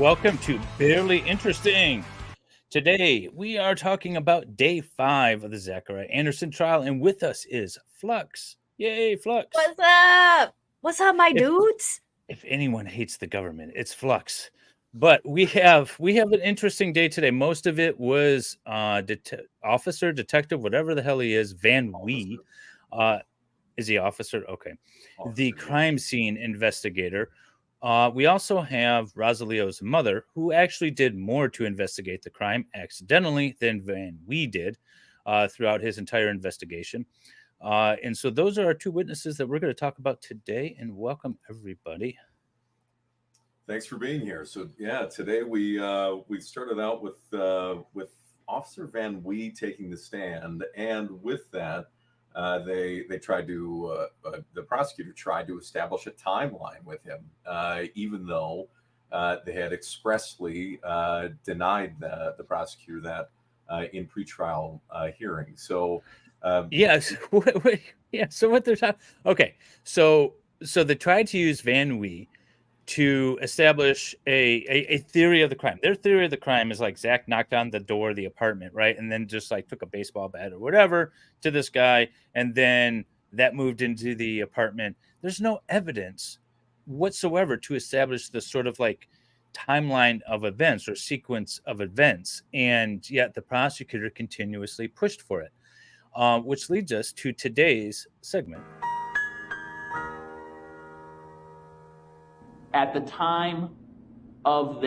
welcome to Barely Interesting. Today, we are talking about day 5 of the Zachariah Anderson trial, and with us is Fluxx. Yay, Fluxx. What's up? What's up, my dudes? If anyone hates the government, it's Fluxx. But we have an interesting day today. Most of it was officer, detective, whatever the hell he is, Van Wee. Is he officer? Okay. Officer, the crime scene investigator. We also have Rosalio's mother, who actually did more to investigate the crime accidentally than Van Wee did throughout his entire investigation. And so those are our two witnesses that we're going to talk about today. And welcome, everybody. Thanks for being here. So yeah, today we started out with Officer Van Wee taking the stand, and with that, they tried to the prosecutor tried to establish a timeline with him, even though they had expressly denied the prosecutor that in pretrial hearing. So yes, yeah. So what they're talking? Okay, so they tried to use Van Wee to establish a theory of the crime. Their theory of the crime is like Zach knocked on the door of the apartment, right? And then just like took a baseball bat or whatever to this guy. And then that moved into the apartment. There's no evidence whatsoever to establish the sort of like timeline of events or sequence of events. And yet the prosecutor continuously pushed for it, which leads us to today's segment. At the time of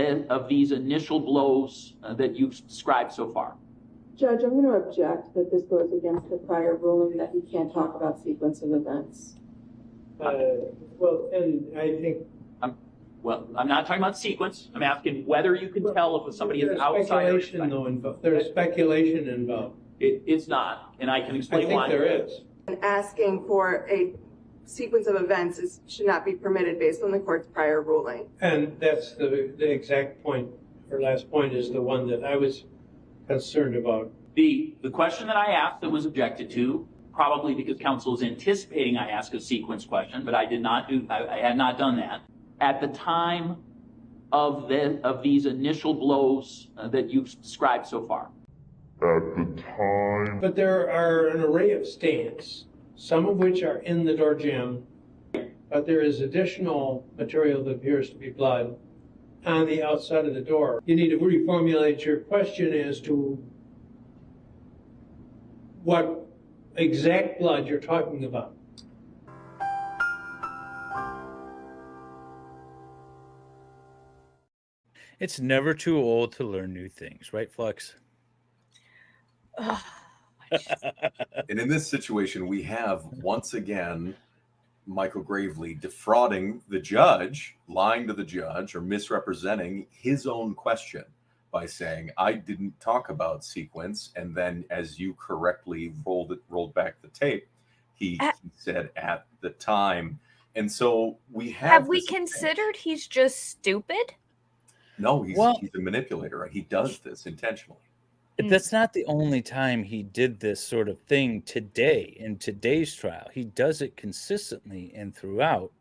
these initial blows that you've described so far? Judge, I'm going to object that this goes against the prior ruling that he can't talk about sequence of events. Well, and I think... I'm not talking about sequence. I'm asking whether you can tell if somebody is outside. There's speculation involved. It's not, and I can explain why. I think there is. And asking for a sequence of events should not be permitted based on the court's prior ruling. And that's the exact point, or last point is the one that I was concerned about. The question that I asked that was objected to, probably because counsel is anticipating I ask a sequence question, but I did not do. I had not done that. At the time of these initial blows that you've described so far. At the time. But there are an array of stains, some of which are in the door jamb, but there is additional material that appears to be blood on the outside of the door. You need to reformulate your question as to what exact blood you're talking about. It's never too old to learn new things, right, Fluxx? And in this situation, we have once again Michael Gravely defrauding the judge, lying to the judge, or misrepresenting his own question by saying, "I didn't talk about sequence," and then, as you correctly rolled back the tape, he said at the time. And so we have we considered he's just stupid? No, he's a manipulator. He does this intentionally. That's not the only time he did this sort of thing today in today's trial. He does it consistently and throughout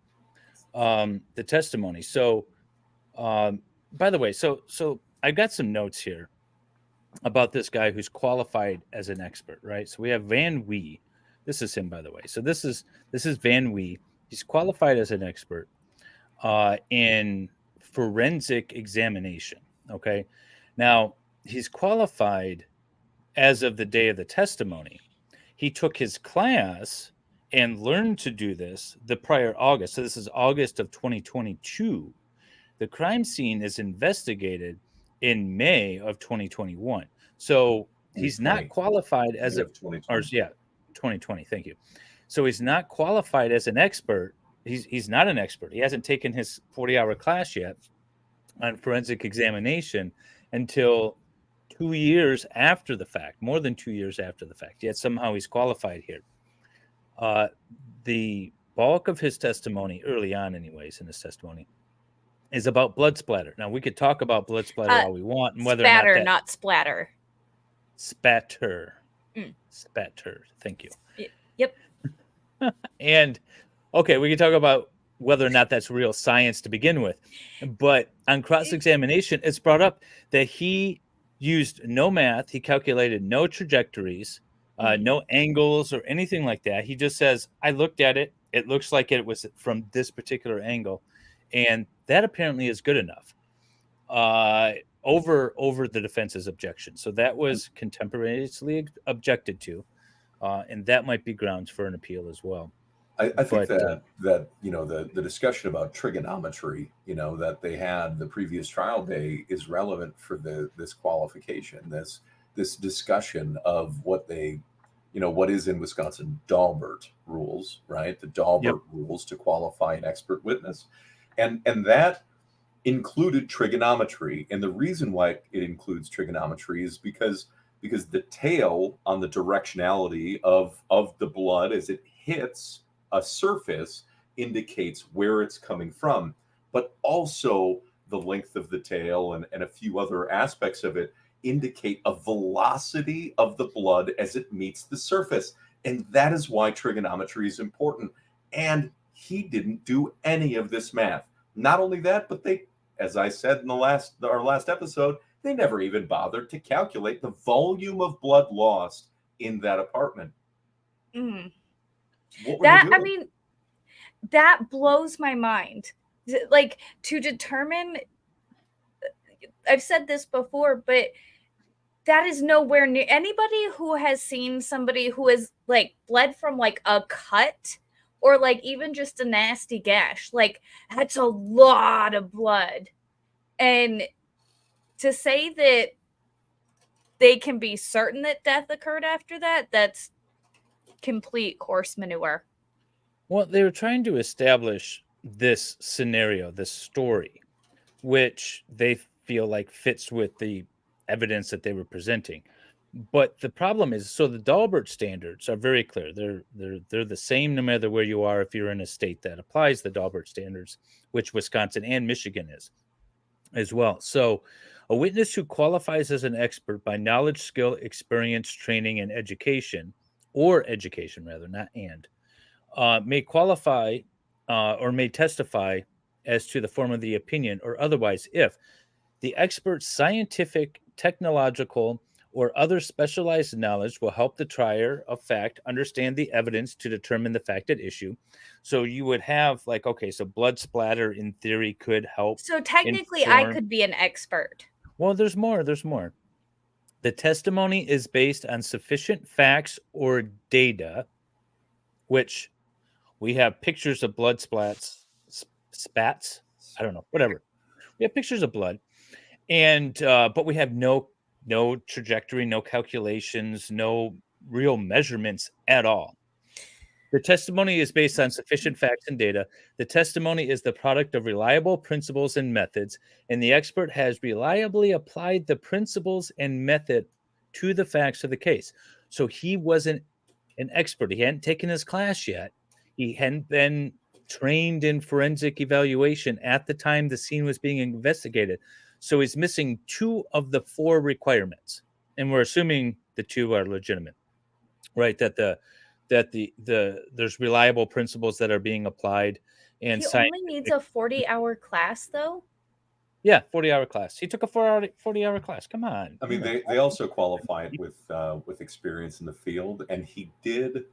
the testimony. So, by the way, so I've got some notes here about this guy who's qualified as an expert, right? So we have Van Wee. This is him, by the way. So this is Van Wee. He's qualified as an expert in forensic examination. Okay, now he's qualified as of the day of the testimony. He took his class and learned to do this the prior August. So this is August of 2022. The crime scene is investigated in May of 2021. So he's not qualified as a 2020. Thank you. So he's not qualified as an expert. He's not an expert. He hasn't taken his 40-hour class yet on forensic examination until 2 years after the fact, more than 2 years after the fact. Yet somehow he's qualified here. The bulk of his testimony, early on anyways, in his testimony, is about blood splatter. Now, we could talk about blood splatter all we want, and whether spatter, or not not splatter. Spatter. Spatter. Thank you. Yep. And okay, we can talk about whether or not that's real science to begin with. But on cross-examination, it's brought up that he used no math, he calculated no trajectories, no angles or anything like that. He just says, I looked at it, it looks like it was from this particular angle. And that apparently is good enough over the defense's objection. So that was contemporaneously objected to, and that might be grounds for an appeal as well. I think But, that the discussion about trigonometry, that they had the previous trial day is relevant for this qualification, this discussion of what they, what is in Wisconsin Daubert rules, right? The Daubert rules to qualify an expert witness, and that included trigonometry. And the reason why it includes trigonometry is because the tail on the directionality of the blood as it hits a surface indicates where it's coming from, but also the length of the tail and a few other aspects of it indicate a velocity of the blood as it meets the surface. And that is why trigonometry is important. And he didn't do any of this math. Not only that, but they, as I said in our last episode, they never even bothered to calculate the volume of blood lost in that apartment. What were they doing? I mean, that blows my mind. Like, to determine, I've said this before, but that is nowhere near anybody who has seen somebody who has like bled from like a cut or like even just a nasty gash. Like, that's a lot of blood. And to say that they can be certain that death occurred after that, that's complete horse manure. well, they were trying to establish this scenario, this story, which they feel like fits with the evidence that they were presenting. But the problem is, so the Daubert standards are very clear. They're the same no matter where you are. If you're in a state that applies the Daubert standards, which Wisconsin and Michigan is as well. So a witness who qualifies as an expert by knowledge, skill, experience, training, and education, or education rather, not and, may qualify or may testify as to the form of the opinion or otherwise if the expert's scientific, technological, or other specialized knowledge will help the trier of fact understand the evidence to determine the fact at issue. So you would have like, okay, so blood splatter in theory could help. So technically, I inform. could be an expert. Well, there's more. The testimony is based on sufficient facts or data, which we have pictures of blood spats. I don't know, whatever. We have pictures of blood, and but we have no trajectory, no calculations, no real measurements at all. The testimony is based on sufficient facts and data. The testimony is the product of reliable principles and methods, and the expert has reliably applied the principles and method to the facts of the case. So he wasn't an expert. He hadn't taken his class yet. He hadn't been trained in forensic evaluation at the time the scene was being investigated. So he's missing 2 of the 4 requirements. And we're assuming the 2 are legitimate, right? That there's reliable principles that are being applied, and He only needs a 40-hour class, though. Yeah, 40-hour class. He took a 40-hour class. Come on. I mean, they also qualified with experience in the field, and he did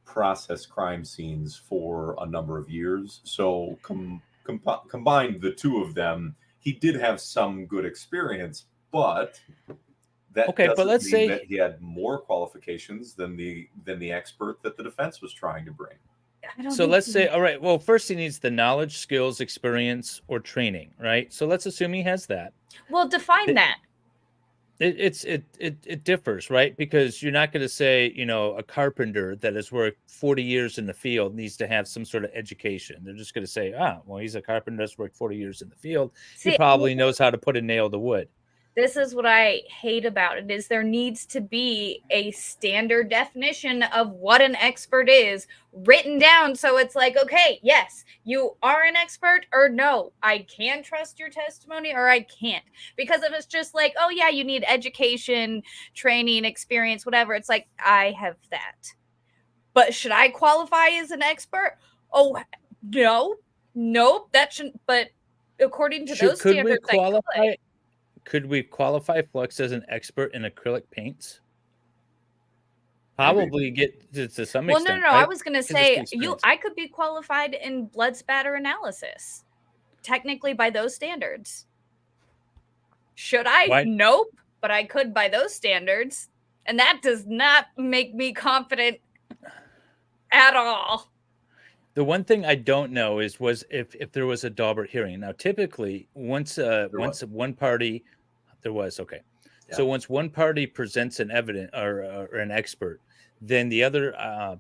process crime scenes for a number of years. So combined the 2 of them, he did have some good experience, but that doesn't mean that he had more qualifications than the expert that the defense was trying to bring. So let's say, all right, well, first he needs the knowledge, skills, experience, or training, right? So let's assume he has that. Well, define that. It differs, right? Because you're not going to say, a carpenter that has worked 40 years in the field needs to have some sort of education. They're just going to say, well, he's a carpenter that's worked 40 years in the field. He probably knows how to put a nail to wood. This is what I hate about it, is there needs to be a standard definition of what an expert is written down. So it's like, okay, yes, you are an expert, or no, I can trust your testimony, or I can't. Because if it's just like, oh yeah, you need education, training, experience, whatever, it's like, I have that. But should I qualify as an expert? Oh, no. Nope, that shouldn't. But according to those Could we standards, I could. qualify? Could we qualify Fluxx as an expert in acrylic paints? Maybe. Probably get to some Well, extent. no. I Right? was gonna 'Cause it's the say experience. I could be qualified in blood spatter analysis, technically by those standards. Should I? Why? Nope. But I could by those standards, and that does not make me confident at all. The one thing I don't know is if there was a Daubert hearing. Now, typically, once one party, there was okay. So Yeah. once one party presents an evidence or an expert, then the other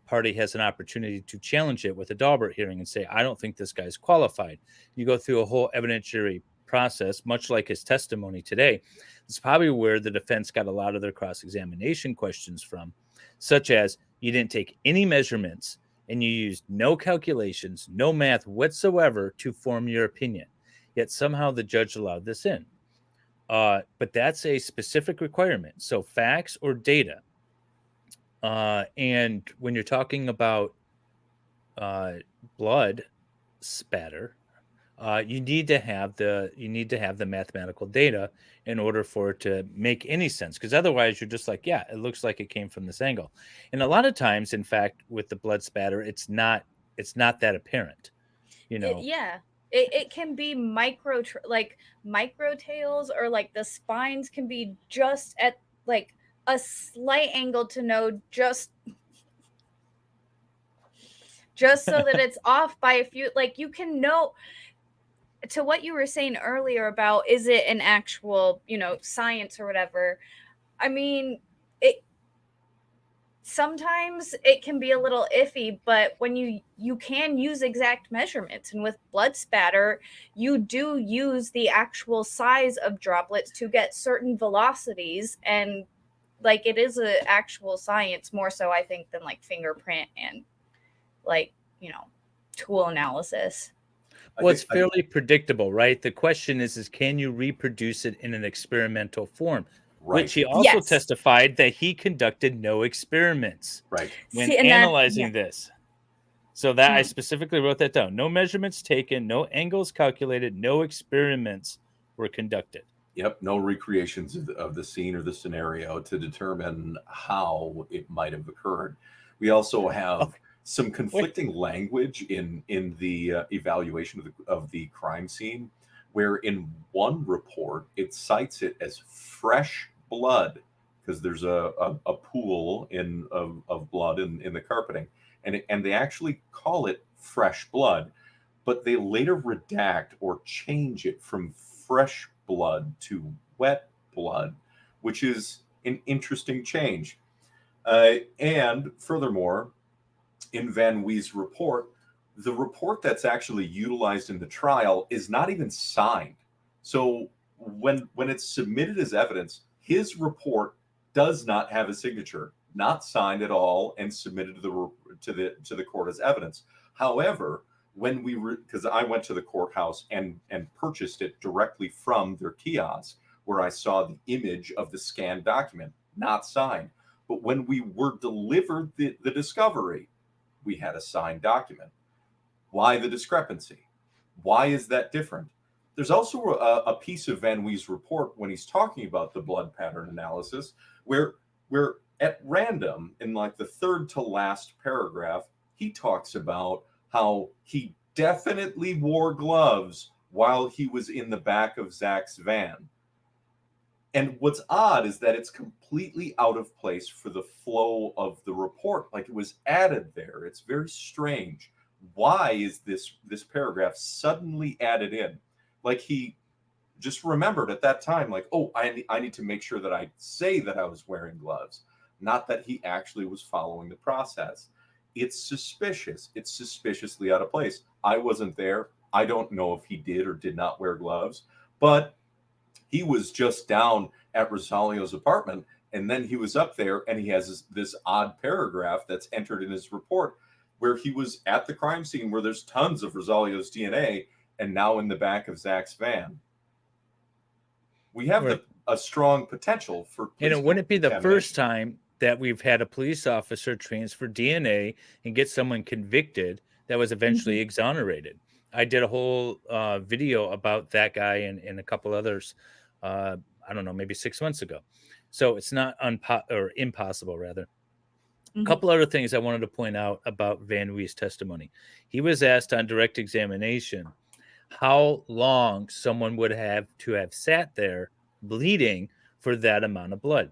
party has an opportunity to challenge it with a Daubert hearing and say, "I don't think this guy's qualified." You go through a whole evidentiary process, much like his testimony today. It's probably where the defense got a lot of their cross-examination questions from, such as you didn't take any measurements and you used no calculations, no math whatsoever to form your opinion. Yet somehow the judge allowed this in. But that's a specific requirement. So facts or data. And when you're talking about blood spatter, you need to have the mathematical data in order for it to make any sense, because otherwise you're just like, yeah, it looks like it came from this angle. And a lot of times, in fact, with the blood spatter, it's not that apparent, you know. It can be micro tails, or like the spines can be just at like a slight angle to know just so that it's off by a few, like you can know. To what you were saying earlier about, is it an actual, science or whatever? I mean, sometimes it can be a little iffy, but when you can use exact measurements, and with blood spatter, you do use the actual size of droplets to get certain velocities, and like it is an actual science, more so I think than like fingerprint and like, tool analysis. Well, it's fairly predictable, right? The question is can you reproduce it in an experimental form? Right. Which he also Yes. testified that he conducted no experiments Right. when See, and analyzing this. So that I specifically wrote that down. No measurements taken, no angles calculated, no experiments were conducted. Yep, no recreations of the scene or the scenario to determine how it might have occurred. We also have some conflicting language in the evaluation of the crime scene, where in one report it cites it as fresh blood because there's a pool of blood in the carpeting, and they actually call it fresh blood, but they later redact or change it from fresh blood to wet blood, which is an interesting change. And furthermore, in Van Wee's report, the report that's actually utilized in the trial is not even signed. So when it's submitted as evidence, his report does not have a signature, not signed at all, and submitted to the court as evidence. However, when because I went to the courthouse and purchased it directly from their kiosk, where I saw the image of the scanned document, not signed. But when we were delivered the discovery, we had a signed document. Why the discrepancy? Why is that different? There's also a piece of Van Wee's report when he's talking about the blood pattern analysis, where at random, in like the third to last paragraph, he talks about how he definitely wore gloves while he was in the back of Zach's van. And what's odd is that it's completely out of place for the flow of the report. Like it was added there. It's very strange. Why is this paragraph suddenly added in? Like he just remembered at that time, like, oh, I need to make sure that I say that I was wearing gloves, not that he actually was following the process. It's suspicious. It's suspiciously out of place. I wasn't there. I don't know if he did or did not wear gloves, but he was just down at Rosalio's apartment, and then he was up there, and he has this odd paragraph that's entered in his report where he was at the crime scene where there's tons of Rosalio's DNA, and now in the back of Zach's van. We have a strong potential for. And it wouldn't be the first time that we've had a police officer transfer DNA and get someone convicted that was eventually exonerated. I did a whole video about that guy and a couple others. I don't know, maybe 6 months ago. So it's not impossible, rather. A couple other things I wanted to point out about Van Wee's testimony. He was asked on direct examination how long someone would have to have sat there bleeding for that amount of blood.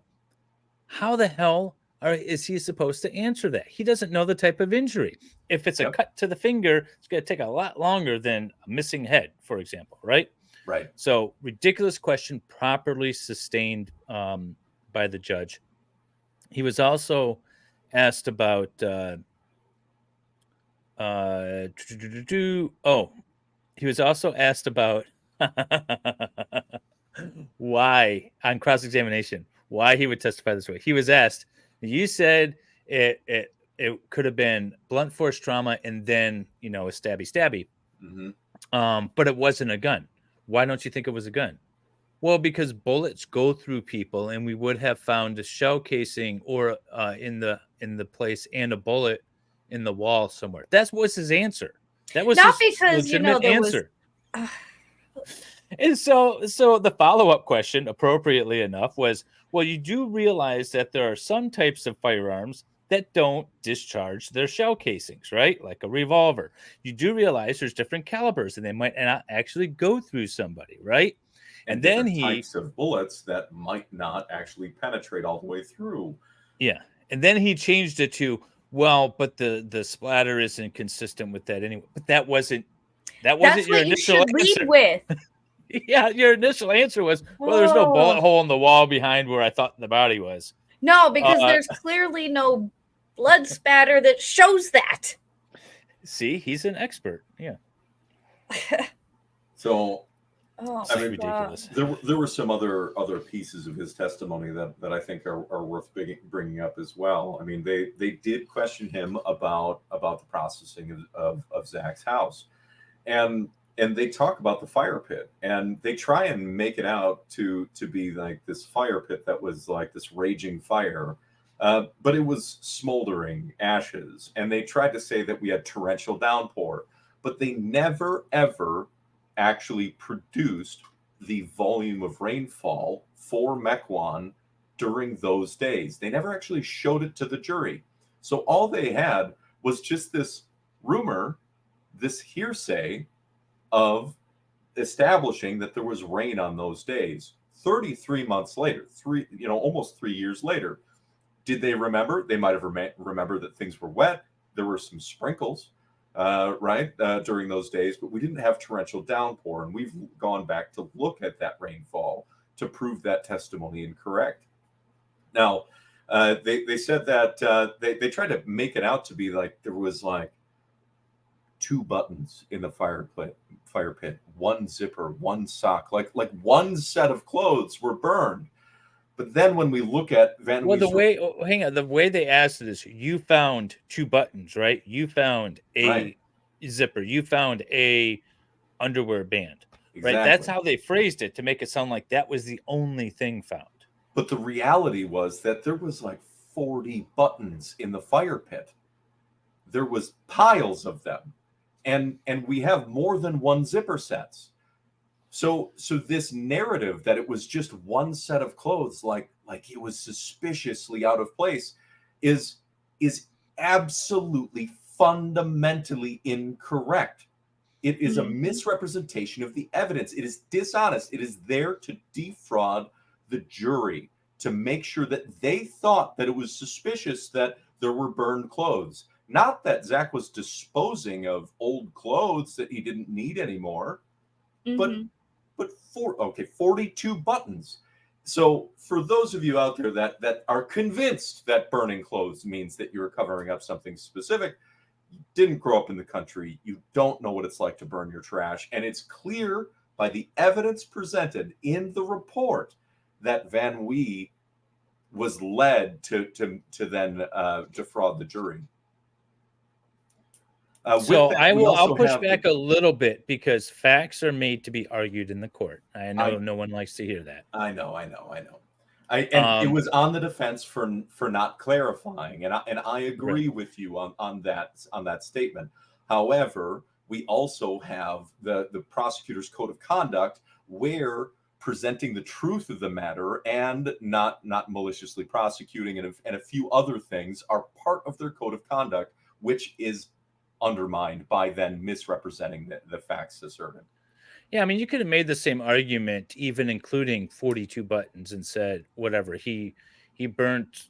How the hell is he supposed to answer that? He doesn't know the type of injury. If it's a cut to the finger, it's going to take a lot longer than a missing head, for example, right? Right. So ridiculous question, properly sustained by the judge. He was also asked about he was also asked about why on cross-examination, why he would testify this way. He was asked, you said it could have been blunt force trauma and then, a stabby. But it wasn't a gun. Why don't you think it was a gun? Well, because bullets go through people, and we would have found a shell casing or in the place and a bullet in the wall somewhere. That was his answer. That was not his because legitimate there answer. And so the follow-up question, appropriately enough, was, well, you do realize that there are some types of firearms that don't discharge their shell casings, right? Like a revolver. You do realize there's different calibers, and they might not actually go through somebody, right? And then types of bullets that might not actually penetrate all the way through. Yeah. And then he changed it to, well, but the splatter isn't consistent with that anyway. But that wasn't your initial answer. Lead with. Yeah, your initial answer was, well, there's no bullet hole in the wall behind where I thought the body was. No, because there's clearly no blood spatter that shows that. See, he's an expert. Yeah. So, I mean, ridiculous. There were some other pieces of his testimony that I think are worth bringing up as well. I mean, they did question him about the processing of Zach's house, and they talk about the fire pit, and they try and make it out to be like this fire pit that was like this raging fire, but it was smoldering ashes, and they tried to say that we had torrential downpour, but they never ever actually produced the volume of rainfall for Mequon during those days. They never actually showed it to the jury. So all they had was just this rumor, this hearsay of establishing that there was rain on those days. 33 months later, almost 3 years later, did they remember? They might have remembered that things were wet. There were some sprinkles. During those days, but we didn't have torrential downpour, and we've gone back to look at that rainfall to prove that testimony incorrect. Now, they said that they tried to make it out to be like there was like 2 buttons in the fire pit, 1 zipper, 1 sock, like 1 set of clothes were burned. But then when we look at Van Wee's... the way they asked it is, you found 2 buttons, right? You found a zipper. You found a underwear band, right? That's how they phrased it to make it sound like that was the only thing found. But the reality was that there was like 40 buttons in the fire pit. There was piles of them. And we have more than 1 zipper sets. So this narrative that it was just 1 set of clothes, like it was suspiciously out of place, is absolutely fundamentally incorrect. It is a misrepresentation of the evidence. It is dishonest. It is there to defraud the jury, to make sure that they thought that it was suspicious that there were burned clothes. Not that Zach was disposing of old clothes that he didn't need anymore, but 42 buttons. So for those of you out there that are convinced that burning clothes means that you're covering up something specific, you didn't grow up in the country, you don't know what it's like to burn your trash, and it's clear by the evidence presented in the report that Van Wee was led to then defraud the jury. I'll push back a little bit, because facts are made to be argued in the court. I know no one likes to hear that. I know. It was on the defense for not clarifying, and I agree with you on that statement. However, we also have the prosecutor's code of conduct, where presenting the truth of the matter and not maliciously prosecuting and a few other things are part of their code of conduct, which is undermined by then misrepresenting the facts asserted. Yeah, I mean, you could have made the same argument, even including 42 buttons, and said whatever he burnt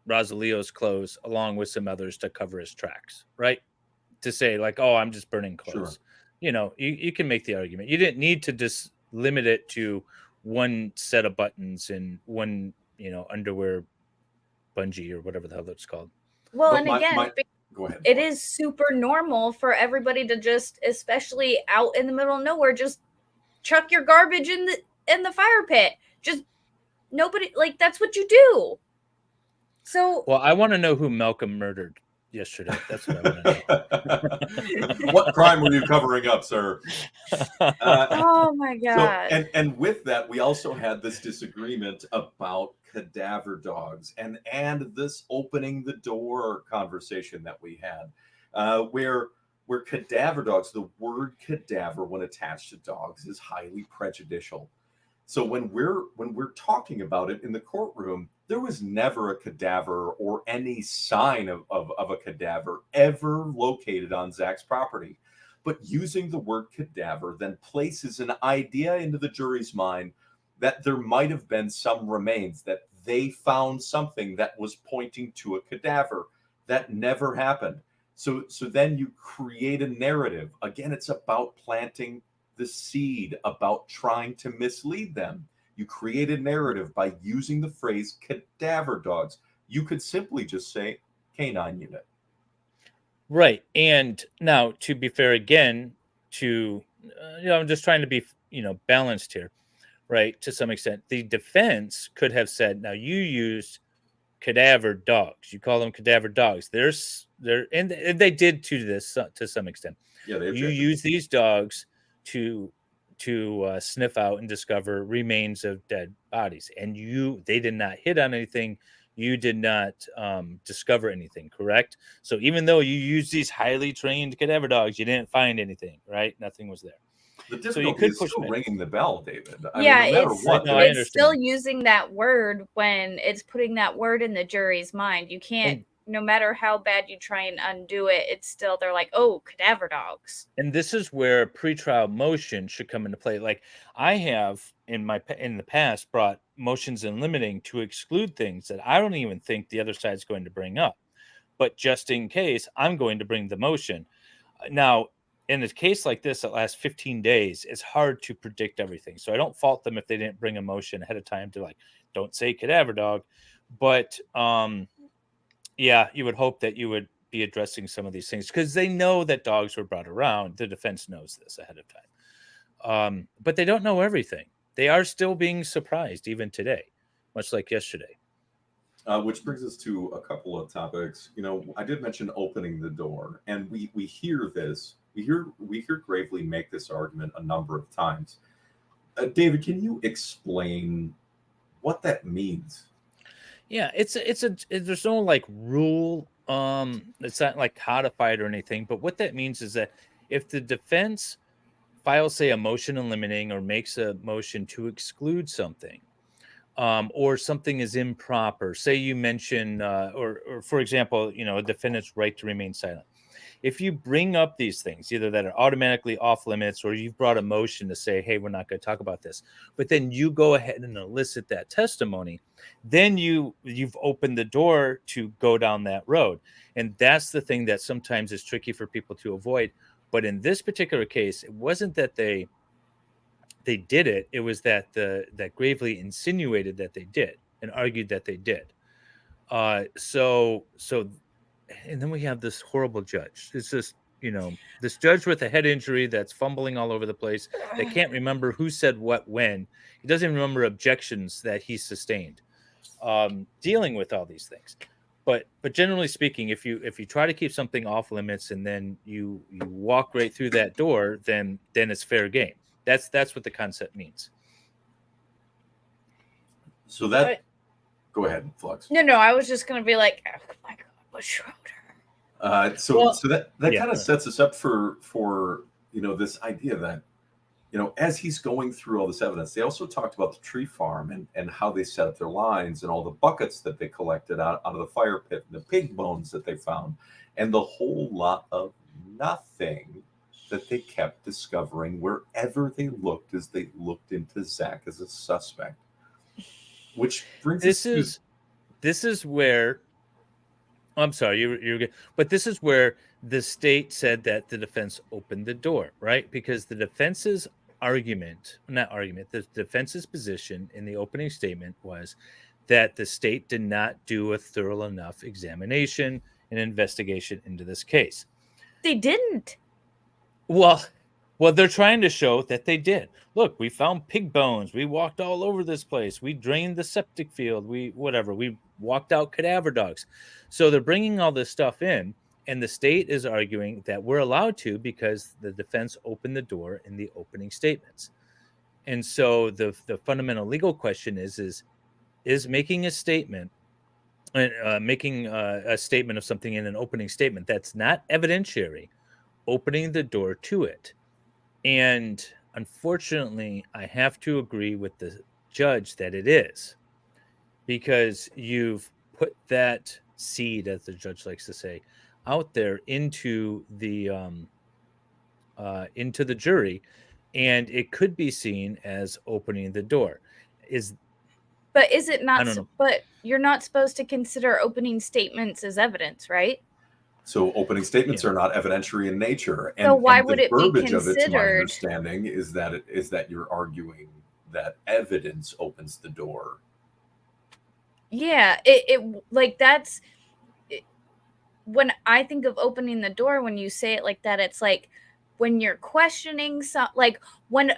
Rosalio's clothes along with some others to cover his tracks, right? To say like, oh, I'm just burning Sure. clothes. You know, you can make the argument. You didn't need to just limit it to one set of buttons and one, underwear bungee or whatever the hell it's called. Well, But and again, go ahead. it is super normal for everybody to just, especially out in the middle of nowhere, just chuck your garbage in the fire pit. Just nobody, like, that's what you do. So, Well, I want to know who Malcolm murdered yesterday. That's what I want to know. What crime were you covering up, sir? oh my God. So, and with that, we also had this disagreement about cadaver dogs and this opening the door conversation that we had, where cadaver dogs, the word cadaver when attached to dogs is highly prejudicial. So when we're talking about it in the courtroom, there was never a cadaver or any sign of a cadaver ever located on Zach's property. But using the word cadaver then places an idea into the jury's mind that there might have been some remains, that they found something that was pointing to a cadaver. That never happened. So then you create a narrative. Again, it's about planting the seed, about trying to mislead them. You create a narrative by using the phrase cadaver dogs. You could simply just say canine unit. Right. And now, to be fair, again, I'm just trying to be, balanced here, right? To some extent, the defense could have said, now you used cadaver dogs. You call them cadaver dogs. And they did to this to some extent. Yeah, they you use these dogs to sniff out and discover remains of dead bodies, and they did not hit on anything. You did not discover anything, correct? So even though you used these highly trained cadaver dogs, you didn't find anything, right? Nothing was there. The difficulty So you could is push still back. ringing the bell, David. Yeah, no matter what, No, I it's still understand. using that word when it's putting that word in the jury's mind. You can't, no matter how bad you try and undo it, it's still, they're like, oh, cadaver dogs. And this is where pretrial motion should come into play. Like I have in the past brought motions in limiting to exclude things that I don't even think the other side's going to bring up. But just in case, I'm going to bring the motion. Now, in a case like this that lasts 15 days, it's hard to predict everything. So I don't fault them if they didn't bring a motion ahead of time to like, don't say cadaver dog. But yeah, you would hope that you would be addressing some of these things because they know that dogs were brought around. The defense knows this ahead of time. But they don't know everything. They are still being surprised even today, much like yesterday. Which brings us to a couple of topics. I did mention opening the door, and we hear this. We hear Gravely make this argument a number of times. David, can you explain what that means? Yeah, there's no like rule. It's not like codified or anything. But what that means is that if the defense files, say, a motion in limiting or makes a motion to exclude something, or something is improper, say you mention, or for example, a defendant's right to remain silent. If you bring up these things, either that are automatically off limits or you've brought a motion to say, hey, we're not going to talk about this, but then you go ahead and elicit that testimony, then you've opened the door to go down that road. And that's the thing that sometimes is tricky for people to avoid. But in this particular case, it wasn't that they did it. It was that that Gravely insinuated that they did and argued that they did. So and then we have this horrible judge. It's just, this judge with a head injury that's fumbling all over the place. They can't remember who said what when. He doesn't even remember objections that he sustained. Dealing with all these things. But generally speaking, if you try to keep something off limits and then you walk right through that door, then it's fair game. That's what the concept means. So that, go ahead, Fluxx. No, I was just gonna be like, oh my God, Schroeder. So Well, so that yeah. kind of sets us up for this idea that as he's going through all this evidence, they also talked about the tree farm and how they set up their lines and all the buckets that they collected out of the fire pit and the pig bones that they found and the whole lot of nothing that they kept discovering wherever they looked as they looked into Zach as a suspect. Which brings us to This is where I'm sorry, you're good. But this is where the state said that the defense opened the door, right? Because the defense's not argument, the defense's position in the opening statement was that the state did not do a thorough enough examination and investigation into this case. They didn't. Well, they're trying to show that they did. Look, we found pig bones. We walked all over this place. We drained the septic field. We walked out cadaver dogs. So they're bringing all this stuff in, and the state is arguing that we're allowed to because the defense opened the door in the opening statements. And so the fundamental legal question is making a statement making a statement of something in an opening statement that's not evidentiary, opening the door to it. And unfortunately, I have to agree with the judge that it is, because you've put that seed, as the judge likes to say, out there into the jury, and it could be seen as opening the door. But is it not? I don't know. But you're not supposed to consider opening statements as evidence, right? So opening statements are not evidentiary in nature, So why and would the it be verbiage of it, to my considered? understanding, is that you're arguing that evidence opens the door. Yeah, it like that's when I think of opening the door. When you say it like that, it's like when you're questioning like when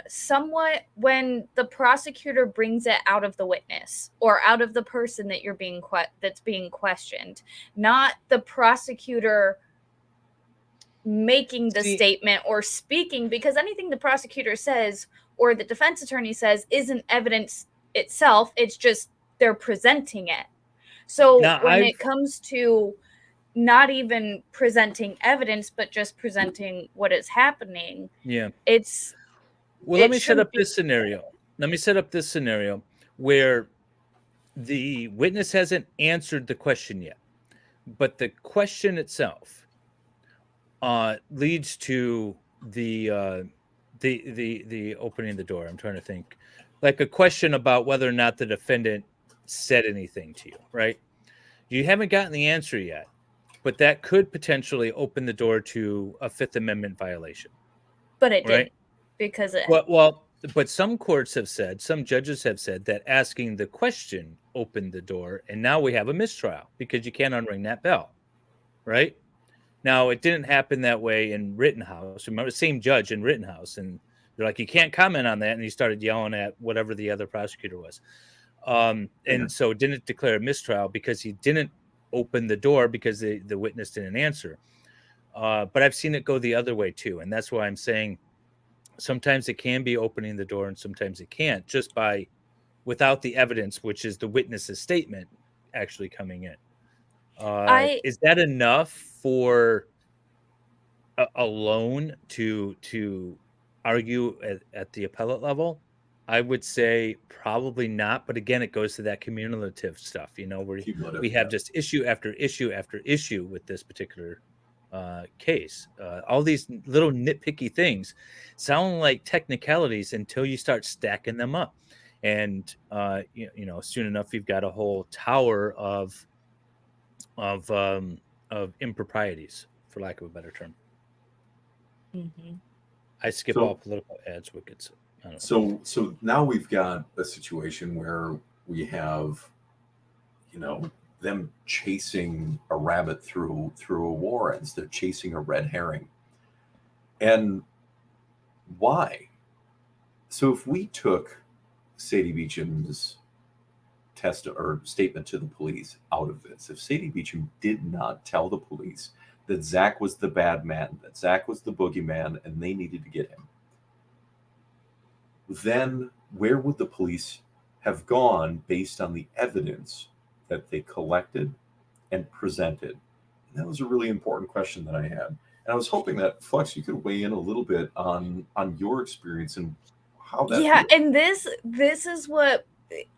the prosecutor brings it out of the witness or out of the person that you're being that's being questioned, not the prosecutor making the statement or speaking, because anything the prosecutor says or the defense attorney says isn't evidence itself. It's just they're presenting it. So when it comes to not even presenting evidence, but just presenting what is happening. Yeah. Let me set up this scenario. Let me set up this scenario where the witness hasn't answered the question yet, but the question itself leads to the opening the door. I'm trying to think, like a question about whether or not the defendant said anything to you, right? You haven't gotten the answer yet, but that could potentially open the door to a Fifth Amendment violation. But it didn't, because it. But some courts have said, some judges have said that asking the question opened the door, and now we have a mistrial because you can't unring that bell, right? Now, it didn't happen that way in Rittenhouse. Remember, the same judge in Rittenhouse, and they're like, you can't comment on that, and he started yelling at whatever the other prosecutor was. And so didn't declare a mistrial because he didn't open the door because the witness didn't answer. But I've seen it go the other way too. And that's why I'm saying sometimes it can be opening the door and sometimes it can't, just without the evidence, which is the witness's statement actually coming in. Is that enough for alone to argue at the appellate level? I would say probably not, but again, it goes to that cumulative stuff, where we have just issue after issue after issue with this particular case. All these little nitpicky things sound like technicalities until you start stacking them up, and soon enough you've got a whole tower of improprieties, for lack of a better term. Mm-hmm. I skip all political ads, wickets. So now we've got a situation where we have, them chasing a rabbit through a Warrens. They're chasing a red herring. And why? So if we took Sadie Beecham's statement to the police out of this, if Sadie Beecham did not tell the police that Zach was the bad man, that Zach was the boogeyman, and they needed to get him, then where would the police have gone based on the evidence that they collected and presented That was a really important question that I had. And I was hoping that Fluxx, you could weigh in a little bit on your experience and how that Yeah, feels. and this is what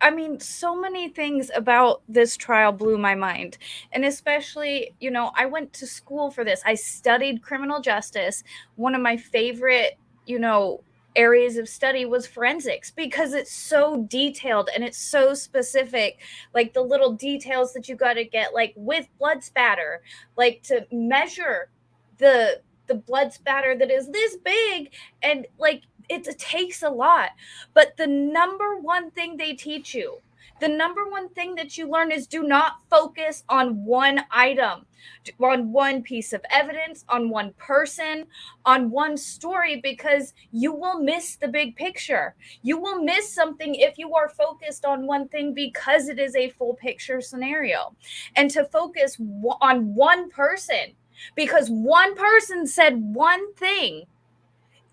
I mean, so many things about this trial blew my mind. And especially, you know, I went to school for this. I studied criminal justice. One of my favorite, you know, areas of study was forensics because it's so detailed and it's so specific, like the little details that you got to get, like with blood spatter, like to measure the blood spatter that is this big, and like it takes a lot. But the number one thing they teach you, the number one thing that you learn is do not focus on one item, on one piece of evidence, on one person, on one story, because you will miss the big picture. You will miss something if you are focused on one thing because it is a full picture scenario. And to focus on one person because one person said one thing,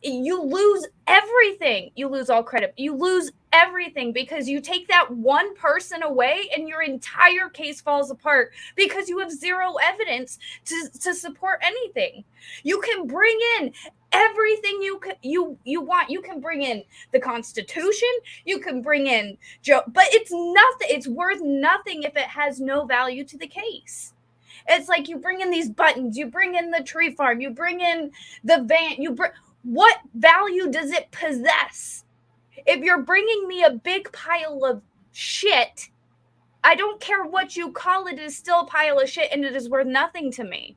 you lose everything. You lose all credit. You lose everything because you take that one person away and your entire case falls apart because you have zero evidence to support anything. You can bring in everything you want. You can bring in the Constitution, you can bring in Joe, but it's nothing. It's worth nothing if it has no value to the case. It's like you bring in these buttons, you bring in the tree farm, you bring in the van, what value does it possess? If you're bringing me a big pile of shit, I don't care what you call it, is still a pile of shit and it is worth nothing to me.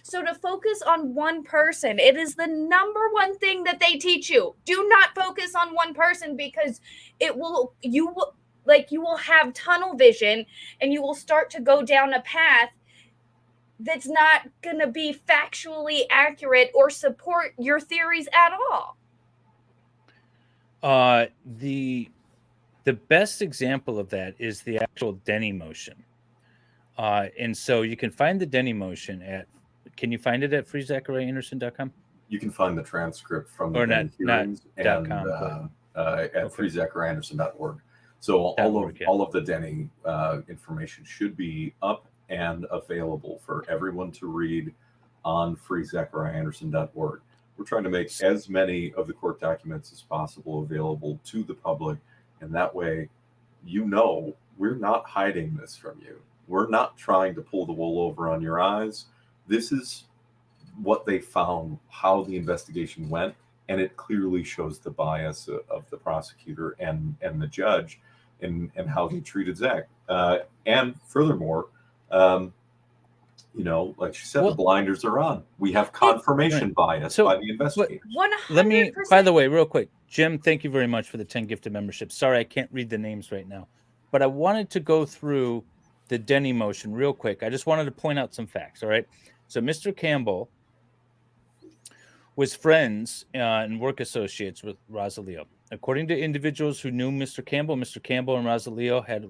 So to focus on one person, it is the number one thing that they teach you. Do not focus on one person because you will have tunnel vision and you will start to go down a path that's not going to be factually accurate or support your theories at all. The best example of that is the actual Denny motion. And so you can find the Denny motion can you find it at freezachariahanderson.com? You can find the transcript from the Or Denny hearings not and .com, at freezachariahanderson.org. So all of the Denny information should be up and available for everyone to read on freezachariahanderson.org. We're trying to make as many of the court documents as possible available to the public, and that way, you know, we're not hiding this from you. We're not trying to pull the wool over on your eyes. This is what they found, how the investigation went, and it clearly shows the bias of the prosecutor and the judge and how they treated Zach. And furthermore, you know, like she said, the blinders are on. We have confirmation bias by the investigators. 100%. By the way, real quick, Jim, thank you very much for the 10 gifted memberships. Sorry, I can't read the names right now, but I wanted to go through the Denny motion real quick. I just wanted to point out some facts. All right. So Mr. Campbell was friends and work associates with Rosalio. According to individuals who knew Mr. Campbell and Rosalio had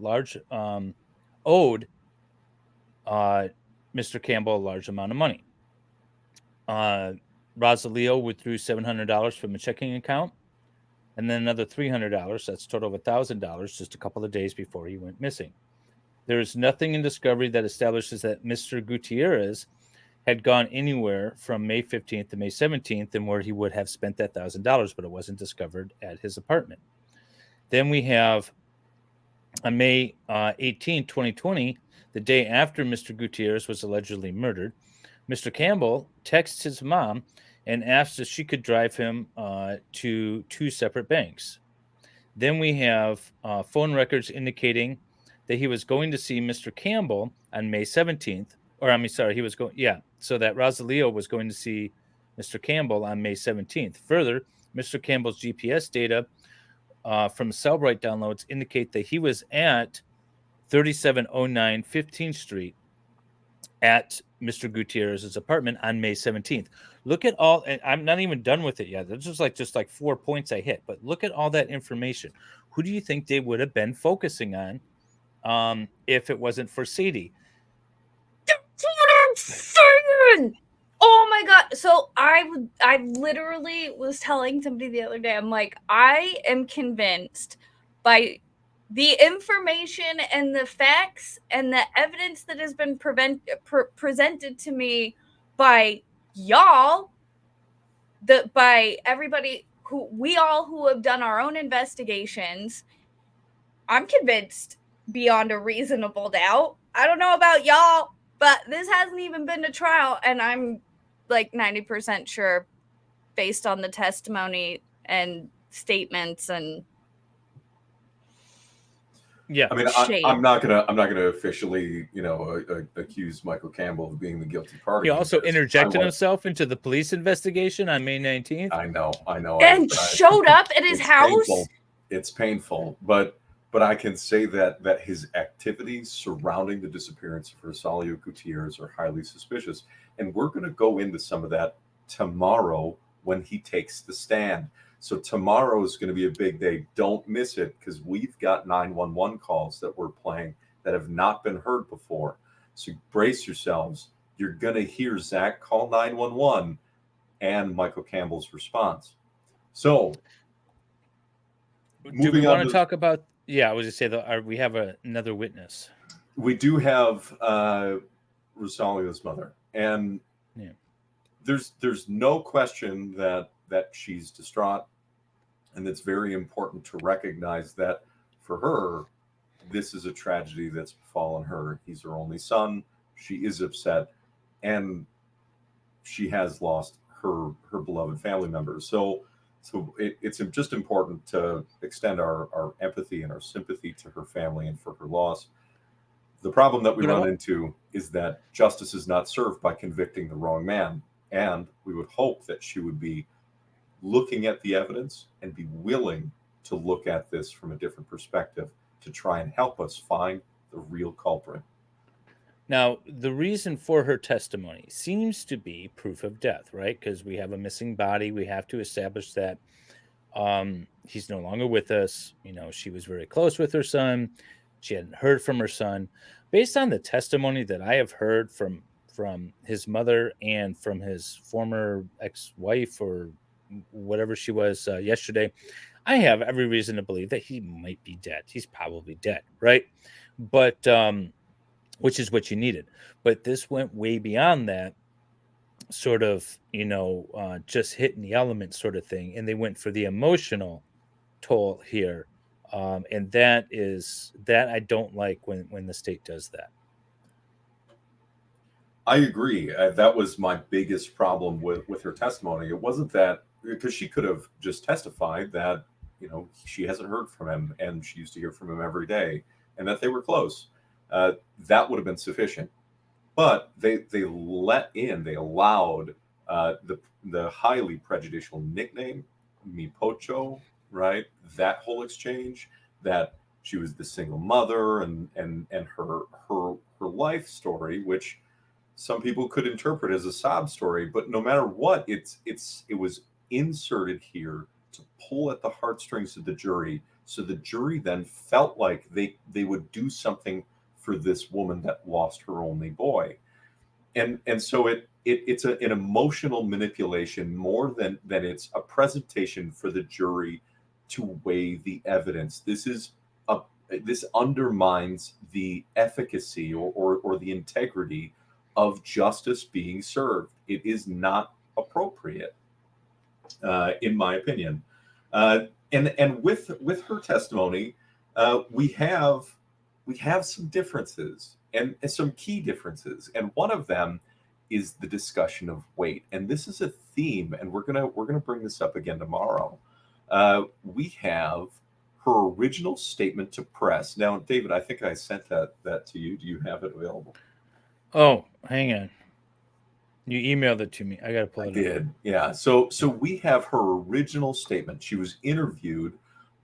owed Mr. Campbell a large amount of money. Rosalio withdrew $700 from a checking account and then another $300. That's a total of $1,000 just a couple of days before he went missing. There is nothing in discovery that establishes that Mr. Gutierrez had gone anywhere from May 15th to May 17th and where he would have spent that $1,000, but it wasn't discovered at his apartment. Then we have on May 18, 2020, the day after Mr. Gutierrez was allegedly murdered, Mr. Campbell texts his mom and asks if she could drive him to two separate banks. Then we have phone records indicating that he was going to see Mr. Campbell on May 17th, so that Rosalio was going to see Mr. Campbell on May 17th. Further, Mr. Campbell's GPS data from Cellbrite downloads indicate that he was at 3709 15th Street at Mr. Gutierrez's apartment on May 17th. Look at all, and I'm not even done with it yet. There's just like 4 points I hit, but look at all that information. Who do you think they would have been focusing on if it wasn't for Sadie? That's what I'm saying. Oh my God. So I literally was telling somebody the other day, I'm like, I am convinced by the information and the facts and the evidence that has been presented to me by y'all, by everybody who have done our own investigations, I'm convinced beyond a reasonable doubt. I don't know about y'all, but this hasn't even been to trial, and I'm like 90% sure, based on the testimony and statements and Yeah. I mean, I'm not gonna officially, accuse Michael Campbell of being the guilty party. He also because interjected himself into the police investigation on May 19th. I know. And showed up at his house. Painful. It's painful, but I can say that his activities surrounding the disappearance of Rosario Gutierrez are highly suspicious, and we're going to go into some of that tomorrow when he takes the stand. So tomorrow is going to be a big day. Don't miss it, because we've got 911 calls that we're playing that have not been heard before. So brace yourselves. You're going to hear Zach call 911 and Michael Campbell's response. So do we want to talk about? Yeah, I was just say we have another witness. We do have Rosalio's mother, and there's no question that she's distraught, and it's very important to recognize that for her, this is a tragedy that's befallen her. He's her only son. She is upset, and she has lost her beloved family members. So it's just important to extend our empathy and our sympathy to her family and for her loss. The problem that we run into is that justice is not served by convicting the wrong man. And we would hope that she would be looking at the evidence and be willing to look at this from a different perspective to try and help us find the real culprit. Now, the reason for her testimony seems to be proof of death, right? Because we have a missing body. We have to establish that he's no longer with us. She was very close with her son. She hadn't heard from her son. Based on the testimony that I have heard from his mother and from his former ex-wife or whatever she was yesterday, I have every reason to believe that he might be dead. He's probably dead, right? But which is what you needed. But this went way beyond that sort of, just hitting the element sort of thing. And they went for the emotional toll here. And that I don't like when the state does that. I agree. That was my biggest problem with her testimony. It wasn't that, because she could have just testified that, she hasn't heard from him and she used to hear from him every day and that they were close. That would have been sufficient. But they allowed the highly prejudicial nickname, Mi Pocho, right? That whole exchange, that she was the single mother and her life story, which some people could interpret as a sob story, but no matter what, it was inserted here to pull at the heartstrings of the jury. So the jury then felt like they would do something for this woman that lost her only boy. And so it's an emotional manipulation more than it's a presentation for the jury to weigh the evidence. This undermines the efficacy or the integrity of justice being served. It is not appropriate, in my opinion. And with her testimony, we have some differences and some key differences, and one of them is the discussion of weight. And this is a theme, and we're gonna bring this up again tomorrow. We have her original statement to press. Now, David, I think I sent that to you. Do you have it available? Oh, hang on. You emailed it to me. I got to pull it up. I did. Yeah. So we have her original statement. She was interviewed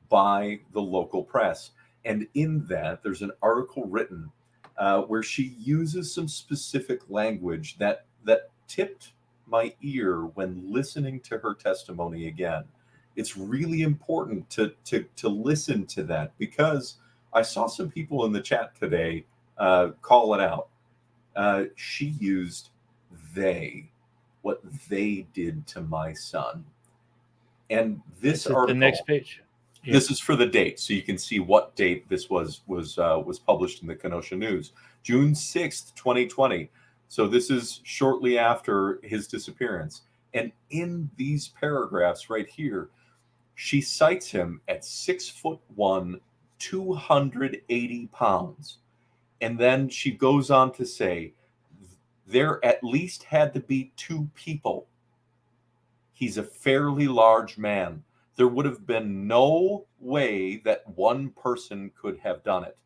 by the local press. And in that, there's an article written where she uses some specific language that tipped my ear when listening to her testimony again. It's really important to listen to that, because I saw some people in the chat today call it out. She used what they did to my son. And this article, the next page. This is for the date, so you can see what date this was published in the Kenosha News, June 6th, 2020. So this is shortly after his disappearance. And in these paragraphs right here, she cites him at 6'1", 280 pounds. And then she goes on to say, there at least had to be two people. He's a fairly large man. There would have been no way that one person could have done it.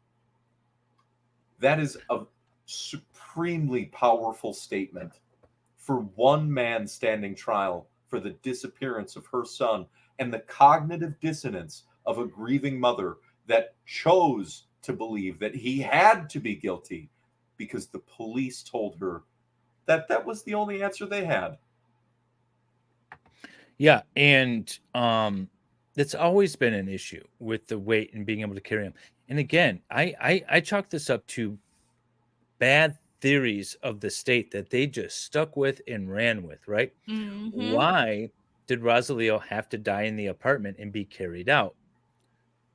That is a supremely powerful statement for one man standing trial for the disappearance of her son and the cognitive dissonance of a grieving mother that chose to believe that he had to be guilty because the police told her that that was the only answer they had. Yeah, and that's always been an issue with the weight and being able to carry him. And again, I chalk this up to bad theories of the state that they just stuck with and ran with, right? Mhm. Why did Rosalio have to die in the apartment and be carried out?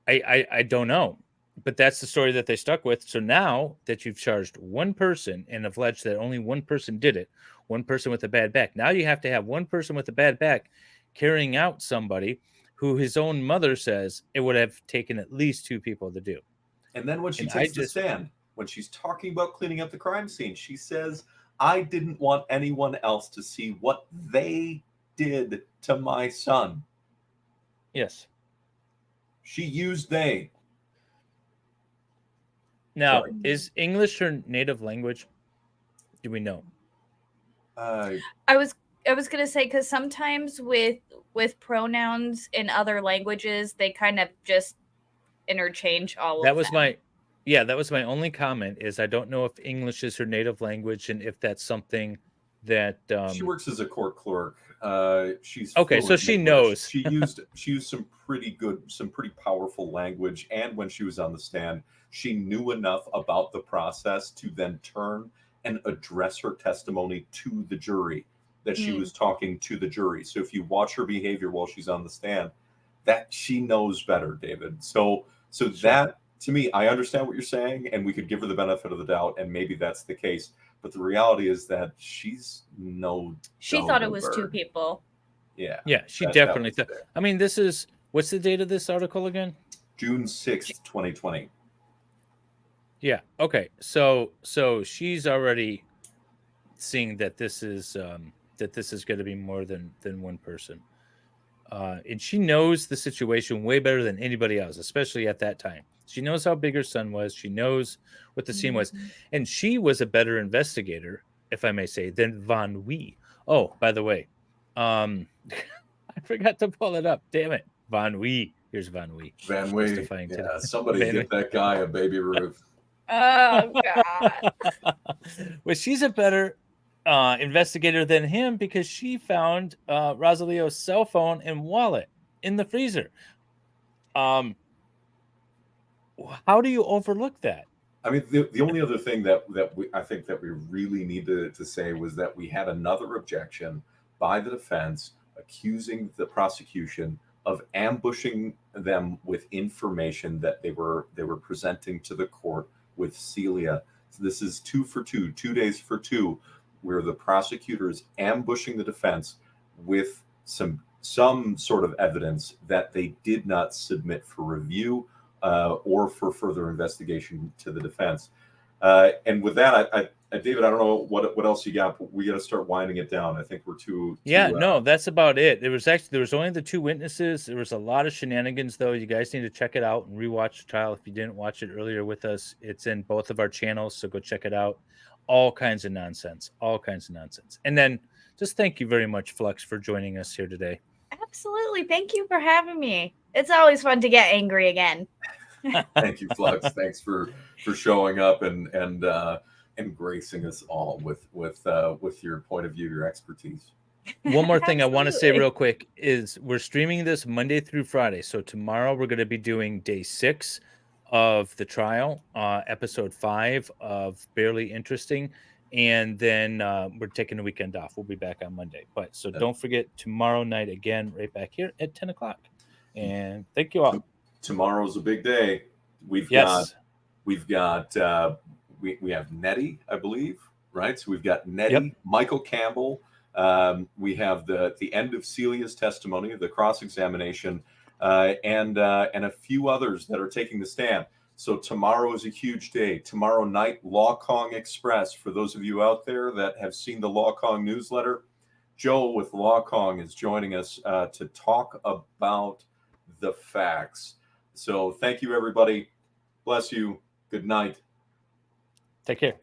I don't know, but that's the story that they stuck with. So now that you've charged one person and have alleged that only one person did it, one person with a bad back, now you have to have one person with a bad back carrying out somebody who his own mother says it would have taken at least two people to do. And then when she And takes the stand, when she's talking about cleaning up the crime scene, she says, I didn't want anyone else to see what they did to my son. Yes. She used they. Now, Sorry. is English her native language? Do we know? I was gonna say, because sometimes with pronouns in other languages, they kind of just interchange all That of was them. that was my only comment. Is I don't know if English is her native language and if that's something that she works as a court clerk. She's okay, fluent so in she English. knows. She used some pretty powerful language, and when she was on the stand, she knew enough about the process to then turn and address her testimony to the jury that she was talking to the jury. So if you watch her behavior while she's on the stand, that she knows better, David. So that, to me, I understand what you're saying, and we could give her the benefit of the doubt, and maybe that's the case. But the reality is that she's no. She thought it was two people. Yeah. Yeah, she definitely thought. I mean, this is, what's the date of this article again? June 6th, 2020. Yeah. Okay. So she's already seeing that this is going to be more than one person, and she knows the situation way better than anybody else, especially at that time. She knows how big her son was. She knows what the scene was, and she was a better investigator, if I may say, than Van Wee. Oh, by the way, I forgot to pull it up. Damn it, Van Wee. Here's Van Wee. Van Wee. Yeah, somebody get that guy a Baby Ruth. Oh God. Well, she's a better investigator than him because she found Rosalio's cell phone and wallet in the freezer. How do you overlook that? I mean, the only other thing that I think that we really need to say was that we had another objection by the defense accusing the prosecution of ambushing them with information that they were presenting to the court with Celia. So this is 2 for 2, 2 days for 2, where the prosecutor is ambushing the defense with some sort of evidence that they did not submit for review or for further investigation to the defense. And with that, I David, I don't know what else you got, but we got to start winding it down. I think we're too no, that's about it. There was only the two witnesses. There was a lot of shenanigans, though. You guys need to check it out and rewatch the trial if you didn't watch it earlier with us. It's in both of our channels, so go check it out. All kinds of nonsense. And then just thank you very much, Fluxx, for joining us here today. Absolutely. Thank you for having me. It's always fun to get angry again. Thank you, Fluxx. Thanks for showing up and gracing us all with your point of view, your expertise. One more thing I want to say real quick is we're streaming this Monday through Friday. So tomorrow we're going to be doing day 6 of the trial, episode 5 of Barely Interesting. And then we're taking the weekend off. We'll be back on Monday. But so don't forget tomorrow night again, right back here at 10 o'clock. And thank you all. tomorrow's a big day. We have Nettie, I believe, right? So we've got Nettie, Michael Campbell. We have the end of Celia's testimony, the cross-examination, and a few others that are taking the stand. So tomorrow is a huge day. Tomorrow night, Law Kong Express. For those of you out there that have seen the Law Kong newsletter, Joe with Law Kong is joining us to talk about the facts. So thank you, everybody. Bless you. Good night. Take care.